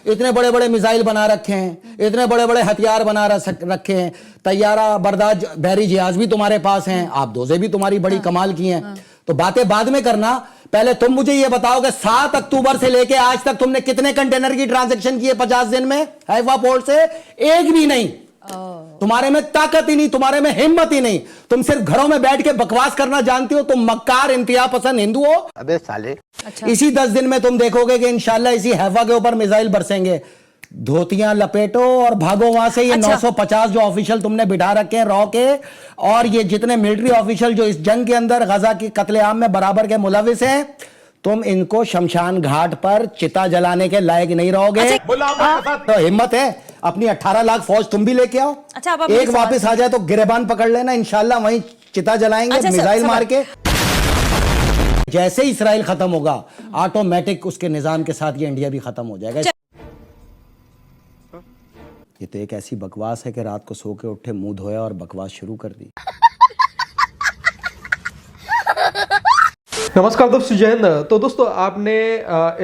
इतने बड़े बड़े मिसाइल बना रखे हैं, इतने बड़े बड़े हथियार बना रखे हैं, तैयारा बर्दाश्त बहरी जहाज भी तुम्हारे पास हैं, आप दोजे भी तुम्हारी बड़ी कमाल की हैं। तो बातें बाद में करना, पहले तुम मुझे ये बताओ कि 7 अक्टूबर से लेके आज तक तुमने कितने कंटेनर की ट्रांजैक्शन की है 50 दिन में हैफा पोर्ट से? एक भी नहीं। तुम्हारे में ताकत ही नहीं, तुम्हारे में हिम्मत ही नहीं, तुम सिर्फ घरों में बैठ के बकवास करना जानती हो। तुम मक्कार इंतहा पसंद हिंदू हो। अबे साले। अच्छा। इसी 10 दिन में तुम देखोगे कि इंशाल्लाह इसी हैफा के ऊपर मिसाइल बरसेंगे। धोतियां लपेटो और भागो वहां से। ये 950 जो ऑफिशियल तुमने बिठा रखे हैं रॉ के, और ये जितने मिलिट्री ऑफिशियल जो इस जंग के अंदर गजा की कत्लेआम में बराबर के मुलविस हैं, तुम इनको शमशान घाट पर चिता जलाने के लायक नहीं रहोगे। तो हिम्मत है अपनी 18 लाख फौज तुम भी लेके आओ। अच्छा, एक वापस आ जाए तो गिरेबान पकड़ लेना, इंशाल्लाह वहीं चिता जलाएंगे। अच्छा, मिसाइल मार के जैसे ही इसराइल खत्म होगा, ऑटोमेटिक उसके निजाम के साथ ये इंडिया भी खत्म हो जाएगा। ये तो एक ऐसी बकवास है कि रात को सो के उठे, मुंह धोया और बकवास शुरू कर दी। नमस्कार दोस्तों, जय हिंद। तो दोस्तों, आपने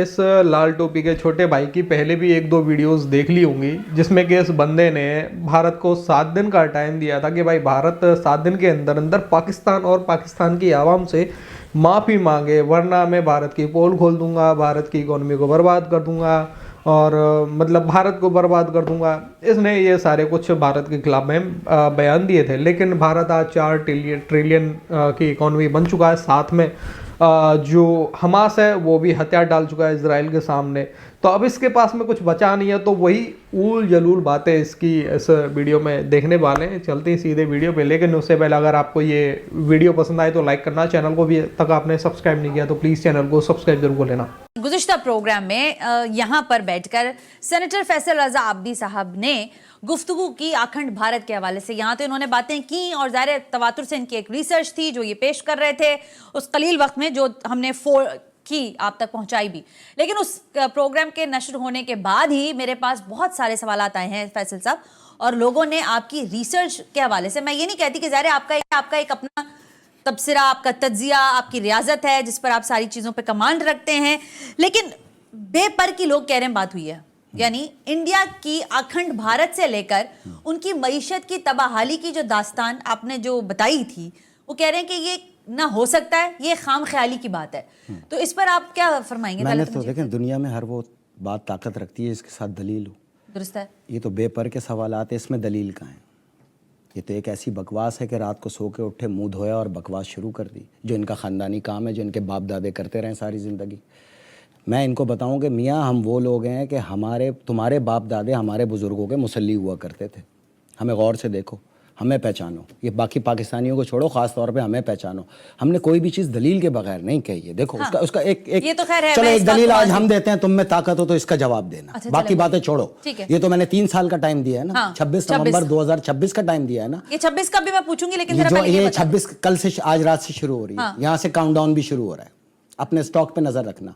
इस लाल टोपी के छोटे भाई की पहले भी 1-2 वीडियोस देख ली होंगी, जिसमें कि इस बंदे ने भारत को 7 दिन का टाइम दिया था कि भाई भारत 7 दिन के अंदर अंदर पाकिस्तान और पाकिस्तान की आवाम से माफ़ी मांगे, वरना मैं भारत की पोल खोल दूंगा, भारत की इकोनॉमी को बर्बाद कर दूंगा और मतलब भारत को बर्बाद कर दूंगा। इसने ये सारे कुछ भारत के खिलाफ में बयान दिए थे। लेकिन भारत आज 4 ट्रिलियन की इकोनॉमी बन चुका है। साथ में जो हमास है वो भी हथियार डाल चुका है इजराइल के सामने। तो अब इसके पास में कुछ बचा नहीं है। तो वही ऊल जलूल बातें इसकी इस वीडियो में देखने वाले हैं। चलते हैं सीधे वीडियो पे। लेकिन उससे पहले अगर आपको ये वीडियो पसंद आए तो लाइक करना, चैनल को भी तक आपने सब्सक्राइब नहीं किया तो प्लीज़ चैनल को सब्सक्राइब जरूर कर लेना। गुज़िश्ता प्रोग्राम में यहाँ पर बैठकर सेनेटर फैसल रजा आब्दी साहब ने गुफ्तगू की अखंड भारत के हवाले से। यहाँ तो इन्होंने बातें की और ज़ाहिर तवातुर से इनकी एक रिसर्च थी जो ये पेश कर रहे थे उस कलील वक्त में, जो हमने की आप तक पहुंचाई भी। लेकिन उस प्रोग्राम के नशर होने के बाद ही मेरे पास बहुत सारे सवालात आए हैं फैसल साहब, और लोगों ने आपकी रिसर्च के हवाले से, मैं ये नहीं कहती कि ज़ाहिर आपका एक अपना तबसरा, आपका तज्जिया, आपकी रियाजत है जिस पर आप सारी चीज़ों पे कमांड रखते हैं, लेकिन बेपर की लोग कह रहे हैं बात हुई है। यानी इंडिया की अखंड भारत से लेकर उनकी मईशत की तबाहाली की जो दास्तान आपने जो बताई थी, वो कह रहे हैं कि ये ना हो सकता है, ये खाम ख्याली की बात है। तो इस पर आप क्या फरमाएंगे? मैंने तो देखें, दुनिया में हर वो बात ताकत रखती है इसके साथ दलील हो। दुरुस्त है। ये तो बेपर के सवालात है, इसमें दलील कहाँ है? ये तो एक ऐसी बकवास है कि रात को सो के उठे, मुंह धोया और बकवास शुरू कर दी, जो इनका ख़ानदानी काम है, जो इनके बाप दादे करते रहे सारी ज़िंदगी। मैं इनको बताऊं कि मियाँ हम वो लोग हैं कि तुम्हारे बाप दादे हमारे बुज़ुर्गों के मुसल्ली हुआ करते थे। हमें गौर से देखो, हमें पहचानो। ये बाकी पाकिस्तानियों को छोड़ो, ख़ास तौर पे हमें पहचानो। हमने कोई भी चीज़ दलील के बगैर नहीं कही है। देखो हाँ। उसका एक ये तो खैर है, चलो एक दलील आज हम देते हैं, तुम में ताकत हो तो इसका जवाब देना। अच्छा, बाकी बातें छोड़ो। ये तो मैंने 3 साल का टाइम दिया है ना। हाँ, 26 नवंबर 2026 का टाइम दिया है ना। ये 26 का भी मैं पूछूंगी, लेकिन ये 26 कल से, आज रात से शुरू हो रही है। यहाँ से काउंटडाउन भी शुरू हो रहा है। अपने स्टॉक पे नजर रखना।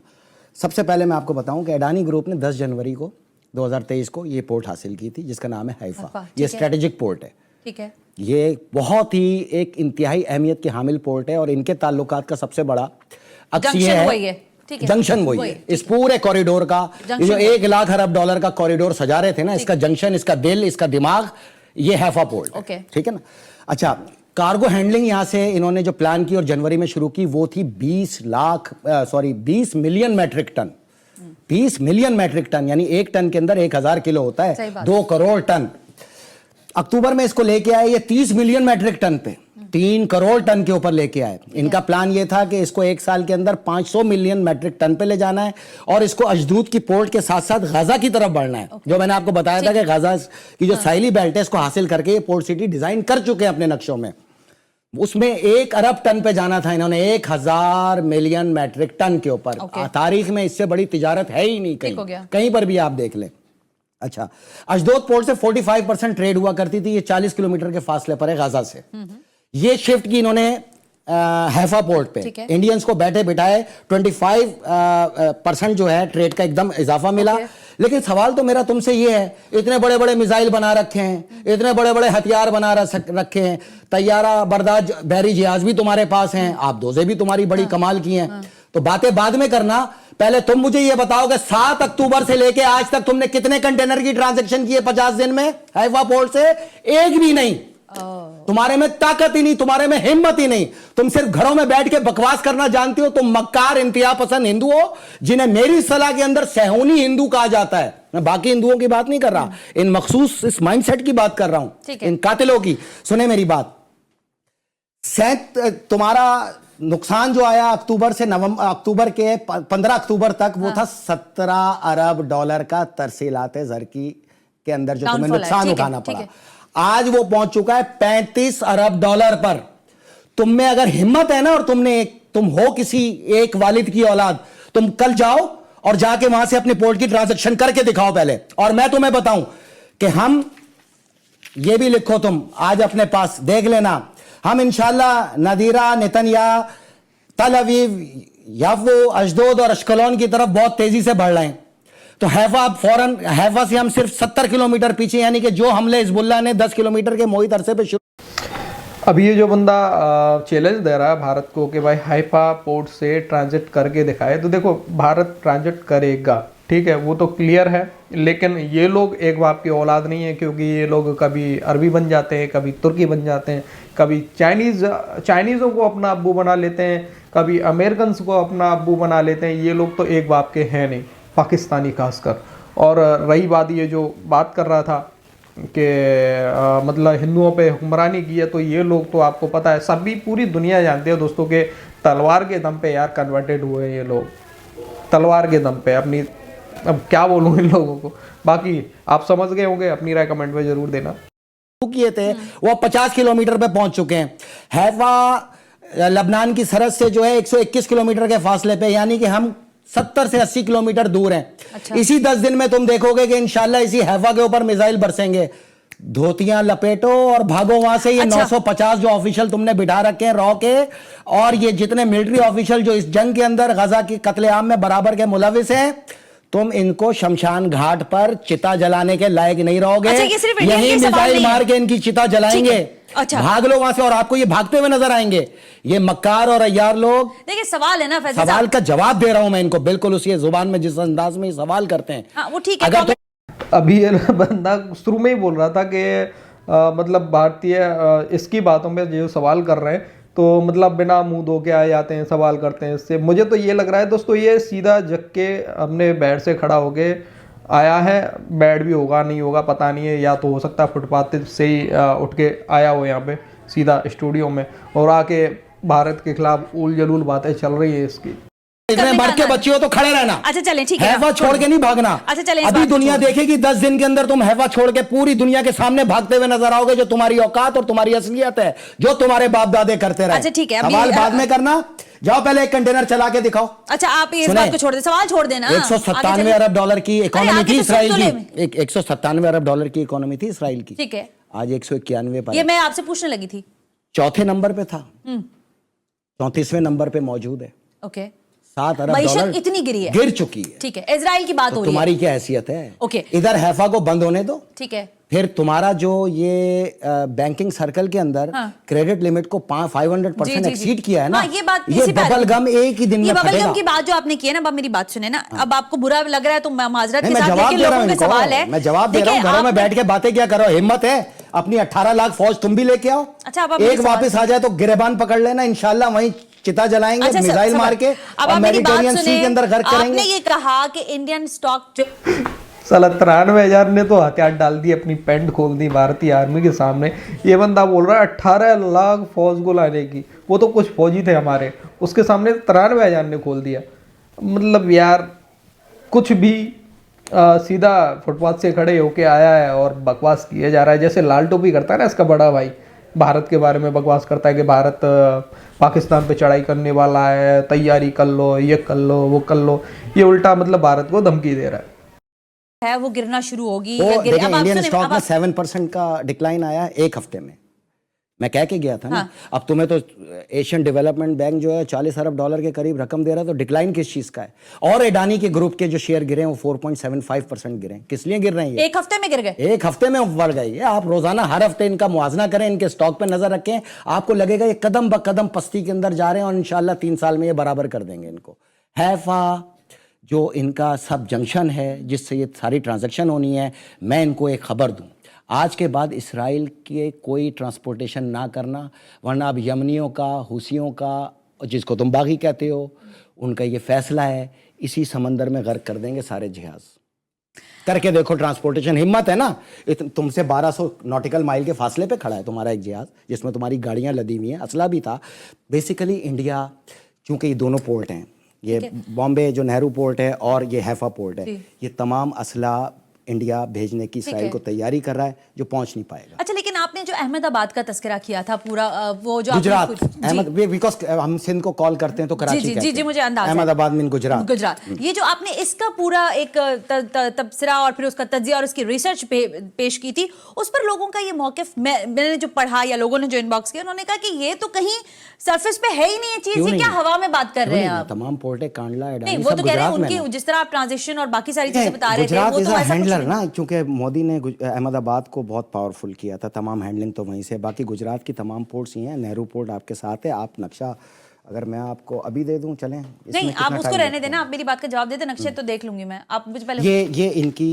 सबसे पहले मैं आपको बताऊं कि अडानी ग्रुप ने 10 जनवरी को 2023 को ये पोर्ट हासिल की थी, जिसका नाम है हैफा। ये स्ट्रेटेजिक पोर्ट है। ठीक है। ये बहुत ही एक इंतहाई अहमियत की हामिल पोर्ट है और इनके ताल्लुकात का सबसे बड़ा जंक्शन वही है। इस पूरे कॉरिडोर का, ये जो 1 लाख अरब डॉलर का कॉरिडोर सजा रहे थे ना, इसका जंक्शन, इसका दिल, इसका दिमाग, ये हैफा पोर्ट है। ठीक है ना। अच्छा, कार्गो हैंडलिंग यहाँ से इन्होंने जो प्लान की और जनवरी में शुरू की, वो थी 20 million metric ton. 20 million metric ton, यानी 1 टन के अंदर 1000 किलो होता है, 2 करोड़ टन। अक्टूबर में इसको लेके आए ये 30 मिलियन मैट्रिक टन पे, 3 करोड़ टन के ऊपर लेके आए। इनका प्लान ये था कि इसको 1 साल के अंदर 500 मिलियन मैट्रिक टन पे ले जाना है और इसको अशदूद की पोर्ट के साथ साथ गजा की तरफ बढ़ना है। जो मैंने आपको बताया था कि गजा की जो साहिली बेल्ट है, इसको हासिल करके ये पोर्ट सिटी डिजाइन कर चुके हैं अपने नक्शों में। उसमें 1 अरब टन पे जाना था इन्होंने, 1000 मिलियन मैट्रिक टन के ऊपर। तारीख में इससे बड़ी तिजारत है ही नहीं कहीं पर भी आप देख लें। अच्छा, अशदोद पोर्ट से 45% ट्रेड हुआ करती थी। ये 40 किलोमीटर के फासले पर है गजा से। ये शिफ्ट की इन्होंने हैफा पोर्ट पे। इंडियंस को बैठे बिठाए 25% जो है ट्रेड का एकदम इजाफा मिला। लेकिन सवाल तो मेरा तुमसे ये है, इतने बड़े बड़े मिसाइल बना रखे हैं, इतने बड़े बड़े हथियार बना रखे हैं, तैयारा बर्दाश्त बहरी जहाज भी तुम्हारे पास हैं, आप दोजे भी तुम्हारी बड़ी कमाल की हैं। तो बातें बाद में करना, पहले तुम मुझे ये बताओ कि 7 अक्टूबर से लेके आज तक तुमने कितने कंटेनर की ट्रांजैक्शन की है 50 दिन में हैफा पोर्ट से? एक भी नहीं। तुम्हारे में ताकत ही नहीं, तुम्हारे में हिम्मत ही नहीं। तुम सिर्फ घरों में बैठ के बकवास करना जानती हो। तुम मक्कार इंतहा पसंद हिंदू हो, जिन्हें मेरी सलाह के अंदर सहूनी हिंदू कहा जाता है। मैं बाकी हिंदुओं की बात नहीं कर रहा, इन मखसूस इस माइंडसेट की बात कर रहा हूं, इन कातिलों की। सुने मेरी बात, तुम्हारा नुकसान जो आया अक्टूबर से अक्टूबर के 15 अक्टूबर तक वो था 17 अरब डॉलर का तरसीलात ज़रकी के अंदर जो तुम्हें नुकसान उठाना पड़ा। आज वो पहुंच चुका है 35 अरब डॉलर पर। तुम में अगर हिम्मत है ना, और तुम हो किसी एक वालिद की औलाद, तुम कल जाओ और जाके वहां से अपने पोर्ट की ट्रांजैक्शन करके दिखाओ पहले, और मैं तुम्हें बताऊं कि हम, ये भी लिखो तुम आज अपने पास, देख लेना, हम इंशाल्लाह नदीरा, नेतन्या, तल अवीव, याफो, अशदोद और अशकलोन की तरफ बहुत तेजी से बढ़ रहे हैं। तो हैफा फौरन, हैफा से हम सिर्फ 70 किलोमीटर पीछे, यानी कि जो हमले हिजबुल्लाह ने 10 किलोमीटर के मोहित अरसे पे शुरू। अब ये जो बंदा चैलेंज दे रहा है भारत को कि भाई हैफा पोर्ट से ट्रांजिट करके दिखाए, तो देखो भारत ट्रांजिट करेगा, ठीक है, वो तो क्लियर है। लेकिन ये लोग एक बाप की औलाद नहीं है, क्योंकि ये लोग कभी अरबी बन जाते हैं, कभी तुर्की बन जाते हैं, कभी चाइनीज़ों को अपना अब्बू बना लेते हैं, कभी अमेरिकन को अपना अब्बू बना लेते हैं। ये लोग तो एक बाप के हैं नहीं, पाकिस्तानी खासकर। और रही बात, ये जो बात कर रहा था कि मतलब हिंदुओं पे हुक्मरानी की है, तो ये लोग तो आपको पता है, सभी पूरी दुनिया जानती है दोस्तों के तलवार के दम पे यार कन्वर्टेड हुए हैं ये लोग, तलवार के दम पे। अपनी, अब क्या बोलूँ इन लोगों को, बाकी आप समझ गए होंगे, अपनी राय कमेंट में जरूर देना। किए थे वो 50 किलोमीटर पे पहुंच चुके हैं। हैफा लबनान की सरहद से जो है 121 किलोमीटर के फासले पे, यानी कि हम 70 से 80 किलोमीटर दूर हैं। अच्छा। इसी 10 दिन में तुम देखोगे कि इंशाल्लाह इसी हैफा के ऊपर मिसाइल बरसेंगे। धोतियां लपेटो और भागो वहां से। ये अच्छा। 950 जो ऑफिशियल तुमने बिठा रखे हैं रॉ के, और ये जितने मिलिट्री ऑफिशियल जो इस जंग के अंदर गजा की कत्लेआम में बराबर के मुलविस हैं, तुम इनको शमशान घाट पर चिता जलाने के लायक नहीं रहोगे। अच्छा, यही मिसाइल मार के इनकी चिता जलाएंगे। अच्छा। भाग लो वहां से, और आपको ये भागते हुए नजर आएंगे, ये मक्कार और अय्यार लोग। देखिए सवाल है ना, सवाल का जवाब दे रहा हूं मैं इनको, बिल्कुल उसी जुबान में जिस अंदाज में सवाल करते हैं। हाँ, वो ठीक है। अगर अभी ये बंदा शुरू में ही बोल रहा था कि मतलब भारतीय इसकी बातों में जो सवाल कर रहे हैं, तो मतलब बिना मुंह धो के आ जाते हैं, सवाल करते हैं। इससे मुझे तो ये लग रहा है दोस्तों, ये सीधा जग के अपने बेड से खड़ा होके आया है। बेड भी होगा नहीं होगा पता नहीं है, या तो हो सकता है फुटपाथ से ही उठ के आया हो यहाँ पे सीधा स्टूडियो में, और आके भारत के खिलाफ उल जलूल बातें चल रही है इसकी। इतने मर के बच्चे हो तो खड़े रहना। अच्छा चलें, ठीक है, हैफा छोड़ के नहीं भागना। अच्छा चलें, अभी दुनिया देखेगी 10 दिन के अंदर तुम हैफा छोड़ के पूरी दुनिया के सामने भागते हुए नजर आओगे, जो तुम्हारी औकात और तुम्हारी असलियत है, जो तुम्हारे बाप दादे करते रहे। अच्छा ठीक है, सवाल बाद में करना, जाओ पहले एक कंटेनर चला के दिखाओ। अच्छा आप इस बात को छोड़ दे, सवाल छोड़ देना। 197 अरब डॉलर की इकोनॉमी थी इसराइल की, 197 अरब डॉलर की इकोनॉमी थी इसराइल की, ठीक है, आज 191 पर। ये मैं आपसे पूछने लगी थी, चौथे नंबर पे था, 34वें नंबर पे मौजूद है। ओके, 7 अरब डॉलर इतनी गिरी है, गिर चुकी है। ठीक है, इजराइल की बात हो रही है, तुम्हारी क्या हैसियत है? ओके, इधर हैफा को बंद होने दो, ठीक है, फिर तुम्हारा जो ये बैंकिंग सर्कल के अंदर क्रेडिट लिमिट को 500% एक्सीड किया है ना, ये बात, ये बबल गम एक ही दिन में बबल गम की बात जो आपने की है ना, अब मेरी बात सुने ना, अब आपको बुरा लग रहा है तो माजरत के साथ, लेकिन लोगों के सवाल है, मैं जवाब दे रहा हूँ। घरों में बैठ के बातें क्या करो, हिम्मत है अपनी 18 लाख फौज तुम भी लेके आओ। अच्छा, एक वापस आ जाए तो गिरेबान पकड़ लेना, इंशाल्लाह वहीं चिता जलाएंगे। अच्छा, मिसाइल मार के अब मेडिटेरियन सी के अंदर गर्क करेंगे। आपने ये कहा कि इंडियन स्टॉक जो साला 93,000 ने तो हथियार डाल दी, अपनी पेंट खोल दी भारतीय आर्मी के सामने। ये बंदा बोल रहा है 18 लाख फौज को लाने की, वो तो कुछ फौजी थे हमारे, उसके सामने 93,000 ने खोल दिया। मतलब यार कुछ भी सीधा फुटपाथ से खड़े होके आया है और बकवास किया जा रहा है, जैसे लाल टोपी करता है ना इसका बड़ा भाई, भारत के बारे में बकवास करता है कि भारत पाकिस्तान पे चढ़ाई करने वाला है, तैयारी कर लो, ये कर लो, वो कर लो। ये उल्टा मतलब भारत को धमकी दे रहा है, वो गिरना शुरू होगी। इंडियन स्टॉक में 7% का डिक्लाइन आया एक हफ्ते में, मैं कह के गया था ना। अब तुम्हें तो एशियन डेवलपमेंट बैंक जो है 40 अरब डॉलर के करीब रकम दे रहा है, तो डिक्लाइन किस चीज का है? और एडानी के ग्रुप के जो शेयर गिरे हैं वो 4.75% गिरे हैं। किस लिए गिर रहे हैं? एक हफ्ते में गिर गए, एक हफ्ते में बढ़ गई है। आप रोजाना हर हफ्ते इनका मुआवजा करें, इनके स्टॉक पे नजर रखें, आपको लगेगा ये कदम ब कदम पस्ती के अंदर जा रहे हैं, और इंशाल्लाह 3 साल में ये बराबर कर देंगे इनको। हैफा जो इनका सब जंक्शन है जिससे ये सारी ट्रांजैक्शन होनी है, मैं इनको एक खबर दूं, आज के बाद इसराइल के कोई ट्रांसपोर्टेशन ना करना, वरना अब यमनियों का, हुसियों का, जिसको तुम बागी कहते हो, उनका ये फैसला है, इसी समंदर में गर्क कर देंगे सारे जहाज। करके देखो ट्रांसपोर्टेशन, हिम्मत है ना, तुमसे 1200 नॉटिकल माइल के फासले पे खड़ा है तुम्हारा एक जहाज जिसमें तुम्हारी गाड़ियां लदी हुई हैं, असला भी था। बेसिकली इंडिया, चूंकि ये दोनों पोर्ट हैं, ये बॉम्बे जो नेहरू पोर्ट है और ये हैफा पोर्ट है, ये तमाम असला इंडिया भेजने की इसराइल को तैयारी कर रहा है, जो पहुंच नहीं पाएगा। अच्छा, लेकिन आपने जो अहमदाबाद का तस्करा किया था पूरा, वो जो गुजरात, बिकॉज हम सिंध को कॉल करते हैं तो कराची कहते हैं। जी मुझे अंदाजा है। अहमदाबाद मीन गुजरात। ये जो आपने इसका पूरा एक तबसरा और फिर उसका तज्जिया और उसकी रिसर्च पेश की थी, उस पर लोगों का ये मौकिफ, मैंने जो पढ़ा या लोगों ने जो इनबॉक्स किया, उन्होंने कहा कि ये तो कहीं सरफेस पे है ही नहीं ये चीज, ये क्या हवा में बात कर रहे हैं आप? तमाम पोर्ट है, कांडला, नहीं, वो तो कह रहे हैं उनकी, जिस तरह आप ट्रांजिशन और बाकी सारी चीजें बता रहे थे, वो तो ऐसा कुछ हैंडलर ना, क्योंकि मोदी ने अहमदाबाद को बहुत पावरफुल किया था, तमाम हैंडलिंग तो वहीं से, बाकी गुजरात की तमाम पोर्ट्स ही हैं, नेहरू पोर्ट आपके साथ है। आप नक्शा अगर मैं आपको अभी दे दूं, चलें? नहीं, आप उसको रहने देना, आप मेरी बात का जवाब देते, नक्शे तो देख लूंगी मैं, आप मुझे पहले। ये इनकी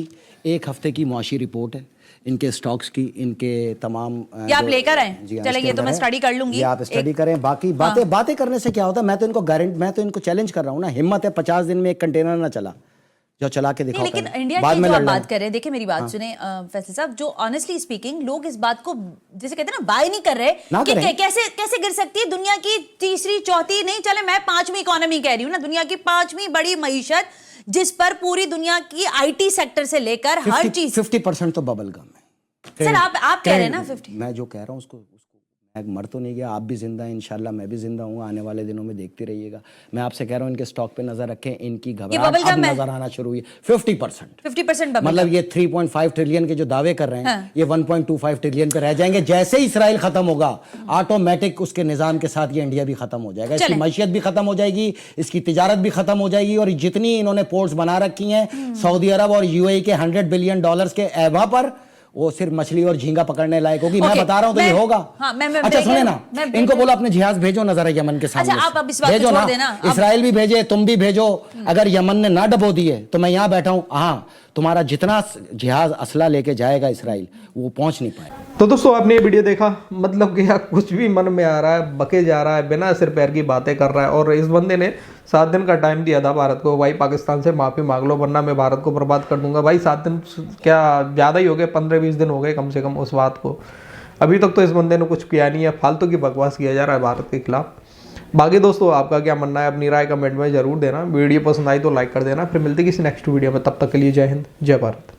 एक हफ्ते की मुआशी रिपोर्ट है, इनके स्टॉक्स की, इनके तमाम ये आप लेकर आए? चले, ये तो मैं स्टडी कर लूंगी। ये आप स्टडी करें, बाकी बातें करने से क्या होता है? मैं तो इनको चैलेंज कर रहा हूँ ना, हिम्मत है 50 दिन में एक कंटेनर ना चला, जो चला के दिखाओ। लेकिन इंडिया की जो आप बात कर रहे हैं, देखिए मेरी बात सुने फैसल साहब, जो ऑनेस्टली स्पीकिंग लोग इस बात को जैसे कहते हैं ना, बाय नहीं कर रहे कि कैसे गिर सकती है दुनिया की तीसरी, चौथी, नहीं चले मैं 5वीं इकोनॉमी कह रही हूँ ना, दुनिया की 5वीं बड़ी मईशत, जिस पर पूरी दुनिया की आईटी सेक्टर से लेकर हर चीज 50% तो बबल गम है। सर आप कह रहे हैं ना 50, मैं जो कह रहा हूँ उसको मैं मर तो नहीं गया, आप भी जिंदा हैं, इंशाल्लाह मैं भी जिंदा हूँ, आने वाले दिनों में देखते रहिएगा। मैं आपसे कह रहा हूँ इनके स्टॉक पे नजर रखें, इनकी घबराहट अब नजर आना शुरू हुई। 50% मतलब ये 3.5 ट्रिलियन के जो दावे कर रहे हैं, ये 1.25 ट्रिलियन पे रह जाएंगे। जैसे ही इसराइल खत्म होगा, ऑटोमेटिक उसके निजाम के साथ ये इंडिया भी खत्म हो जाएगा, इसकी मैशियत भी खत्म हो जाएगी, इसकी तिजारत भी खत्म हो जाएगी, और जितनी इन्होंने पोर्ट्स बना रखी हैं सऊदी अरब और यूएई के $100 बिलियन के एबा पर, वो सिर्फ मछली और झींगा पकड़ने लायक होगी। मैं बता रहा हूं तो ये होगा। अच्छा सुने ना, इनको बोलो अपने जहाज भेजो ना जरा यमन के सामने। अच्छा, आप इस बात भेजो को छोड़ देना, इसराइल भी भेजे, तुम भी भेजो। अगर यमन ने ना डबो दिए तो मैं यहां बैठा हूं, हाँ, तुम्हारा जितना जहाज असला लेके जाएगा इसराइल, वो पहुंच नहीं पाएगा। तो दोस्तों आपने ये वीडियो देखा, मतलब कि यार कुछ भी मन में आ रहा है, बके जा रहा है, बिना सिर पैर की बातें कर रहा है। और इस बंदे ने 7 दिन का टाइम दिया था भारत को, भाई पाकिस्तान से माफ़ी मांग लो वरना मैं भारत को बर्बाद कर दूंगा। भाई 7 दिन क्या ज़्यादा ही हो गए, 15-20 दिन हो गए कम से कम उस बात को। अभी तक तो इस बंदे ने कुछ किया नहीं है, फालतू की बकवास किया जा रहा है भारत के खिलाफ। बाकी दोस्तों आपका क्या मानना है, अपनी राय कमेंट में जरूर देना। वीडियो पसंद आई तो लाइक कर देना। फिर मिलते किसी नेक्स्ट वीडियो में, तब तक के लिए जय हिंद, जय भारत।